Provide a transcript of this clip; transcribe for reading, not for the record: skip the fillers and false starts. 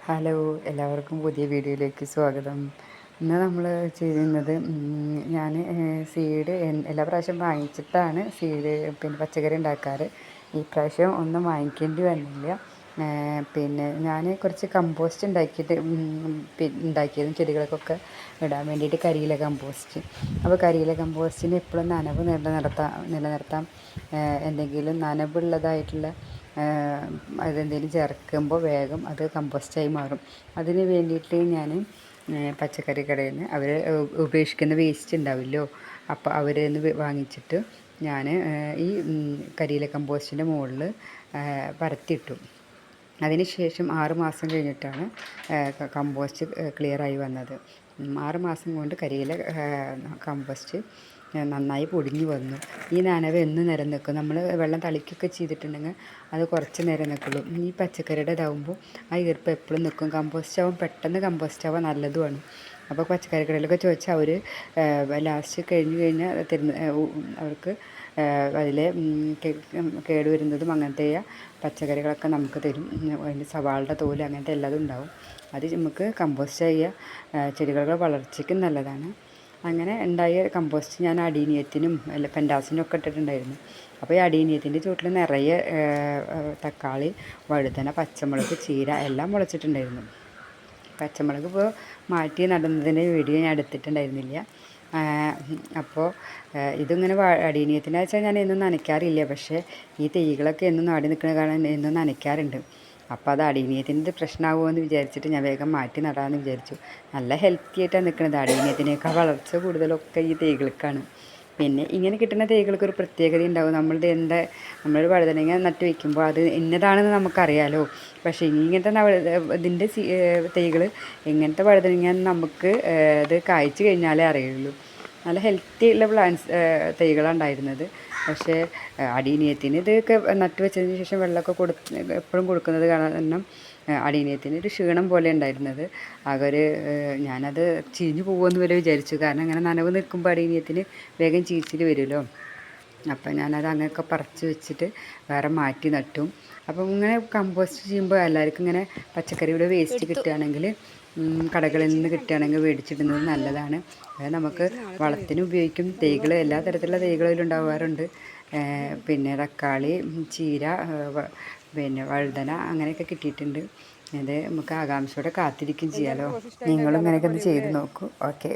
Hello, എല്ലാവർക്കും പുതിയ വീഡിയോയിലേക്ക് സ്വാഗതം. ഇന്ന് നമ്മൾ ചെയ്യുന്നത് ഞാൻ സീഡ് എല്ലാ പ്രാവശ്യം വാങ്ങിച്ചിട്ടാണ് സീഡ് പച്ചക്കറി ഉണ്ടാക്കാറ്. ഈ പ്രാവശ്യം ഒന്നും വാങ്ങിക്കേണ്ടി വന്നില്ല. ഞാൻ കുറച്ച് കമ്പോസ്റ്റ് ഉണ്ടാക്കിയിട്ട് ഉണ്ടാക്കിയതും ചെടികൾക്കൊക്കെ ഇടാൻ വേണ്ടിയിട്ട് കരിയില കമ്പോസ്റ്റ്. അപ്പോൾ കരിയില കമ്പോസ്റ്റിന് എപ്പോഴും നനവ് നിലനിർത്താൻ എന്തെങ്കിലും നനവുള്ളതായിട്ടുള്ള അതെന്തെങ്കിലും ചേർക്കുമ്പോൾ വേഗം അത് കമ്പോസ്റ്റായി മാറും. അതിന് വേണ്ടിയിട്ട് ഞാൻ പച്ചക്കറി കടയിൽ നിന്ന് അവർ ഉപേക്ഷിക്കുന്ന വേസ്റ്റ് ഉണ്ടാവില്ലോ, അപ്പോൾ അവരിൽ നിന്ന് വാങ്ങിച്ചിട്ട് ഞാൻ ഈ കരിയില കമ്പോസ്റ്റിൻ്റെ മുകളിൽ പരത്തിയിട്ടു. അതിന് ശേഷം 6 മാസം കഴിഞ്ഞിട്ടാണ് കമ്പോസ്റ്റ് ക്ലിയറായി വന്നത്. 6 മാസം കൊണ്ട് കരിയില കമ്പോസ്റ്റ് നന്നായി പൊടിഞ്ഞു വന്നു. ഈ നനവ് എന്നും നിലനിൽക്കും. നമ്മൾ വെള്ളം തളിക്കുകയൊക്കെ ചെയ്തിട്ടുണ്ടെങ്കിൽ അത് കുറച്ച് നേരം നിൽക്കുള്ളൂ. ഈ പച്ചക്കറിയുടെ ഇതാവുമ്പോൾ ആ ഈർപ്പം എപ്പോഴും നിൽക്കും. കമ്പോസ്റ്റ് പെട്ടെന്ന് കമ്പോസ്റ്റ് ആവാൻ നല്ലതുമാണ്. അപ്പോൾ പച്ചക്കറി കടയിലൊക്കെ ചോദിച്ചാൽ അവർ ലാസ്റ്റ് കഴിഞ്ഞാൽ അവർക്ക് അതിലെ കേടുവരുന്നതും അങ്ങനത്തെ പച്ചക്കറികളൊക്കെ നമുക്ക് തരും. അതിൻ്റെ സവാളയുടെ തോല് അങ്ങനത്തെ എല്ലാതും ഉണ്ടാവും. അത് നമുക്ക് കമ്പോസ്റ്റ് ചെടികളുടെ വളർച്ചയ്ക്കും നല്ലതാണ്. അങ്ങനെ ഉണ്ടായ കമ്പോസ്റ്റ് ഞാൻ അടീനിയത്തിനും പെൻഡാസിനും ഒക്കെ ഇട്ടിട്ടുണ്ടായിരുന്നു. അപ്പോൾ ഈ അടീനിയത്തിൻ്റെ ചുവട്ടിൽ നിറയെ തക്കാളി, വഴുതന, പച്ചമുളക്, ചീര എല്ലാം മുളച്ചിട്ടുണ്ടായിരുന്നു. പച്ചമുളക് ഇപ്പോൾ മാറ്റി നടുന്നതിൻ്റെ വീഡിയോ ഞാൻ എടുത്തിട്ടുണ്ടായിരുന്നില്ല. അപ്പോൾ ഇതിങ്ങനെ അടീനിയത്തിൻ്റെ വെച്ചാൽ ഞാൻ എന്നും നനയ്ക്കാറില്ല. പക്ഷേ ഈ തൈകളൊക്കെ എന്നും നാടി നിൽക്കുന്ന കാരണം എന്നും നനയ്ക്കാറുണ്ട്. അപ്പോൾ അത് അടീനിയത്തിൻ്റെ പ്രശ്നമാകുമോ എന്ന് വിചാരിച്ചിട്ട് ഞാൻ വേഗം മാറ്റി നടാമെന്ന് വിചാരിച്ചു. നല്ല ഹെൽത്തി ആയിട്ടാണ് നിൽക്കുന്നത്. അടീനിയത്തിനേക്കാൾ വളർച്ച കൂടുതലൊക്കെ ഈ തൈകൾക്കാണ്. പിന്നെ ഇങ്ങനെ കിട്ടുന്ന തൈകൾക്കൊരു പ്രത്യേകത ഉണ്ടാവും. നമ്മളൊരു വഴുതനങ്ങ നട്ട് വയ്ക്കുമ്പോൾ അത് ഇന്നതാണെന്ന് നമുക്കറിയാലോ. പക്ഷേ ഇതിൻ്റെ തൈകൾ എങ്ങനത്തെ വഴുതനങ്ങ നമുക്ക് അത് കായ്ച്ചു കഴിഞ്ഞാലേ അറിയുള്ളൂ. നല്ല ഹെൽത്തി ഉള്ള തൈകളാണ് ഉണ്ടായിരുന്നത്. പക്ഷേ അടീനിയത്തിന് ഇതൊക്കെ നട്ട് വെച്ചതിന് ശേഷം വെള്ളമൊക്കെ എപ്പോഴും കൊടുക്കുന്നത് കാരണം അടീനിയത്തിന് ഒരു ക്ഷീണം പോലെ ഉണ്ടായിരുന്നത്. ഞാനത് ചീഞ്ഞു പോകുമെന്ന് വരെ വിചാരിച്ചു. കാരണം അങ്ങനെ നനവ് നിൽക്കുമ്പോൾ അടീനിയത്തിന് വേഗം ചീച്ചിൽ വരുമല്ലോ. അപ്പം ഞാനത് അങ്ങനെയൊക്കെ പറിച്ച് വെച്ചിട്ട് വേറെ മാറ്റി നട്ടു. അപ്പം ഇങ്ങനെ കമ്പോസ്റ്റ് ചെയ്യുമ്പോൾ എല്ലാവർക്കും ഇങ്ങനെ പച്ചക്കറിയുടെ വേസ്റ്റ് കിട്ടുകയാണെങ്കിൽ കടകളിൽ നിന്ന് കിട്ടുകയാണെങ്കിൽ മേടിച്ചിടുന്നത് നല്ലതാണ്. അത് നമുക്ക് വളത്തിന് ഉപയോഗിക്കും. തൈകൾ എല്ലാ തരത്തിലുള്ള തൈകളിലും ഉണ്ടാവാറുണ്ട്. തക്കാളി, ചീര, വഴുതന അങ്ങനെയൊക്കെ കിട്ടിയിട്ടുണ്ട്. ഇത് നമുക്ക് ആകാംക്ഷയോടെ കാത്തിരിക്കും ചെയ്യാലോ. നിങ്ങളും ഇങ്ങനെയൊക്കെ ഒന്ന് ചെയ്ത് നോക്കൂ. ഓക്കെ.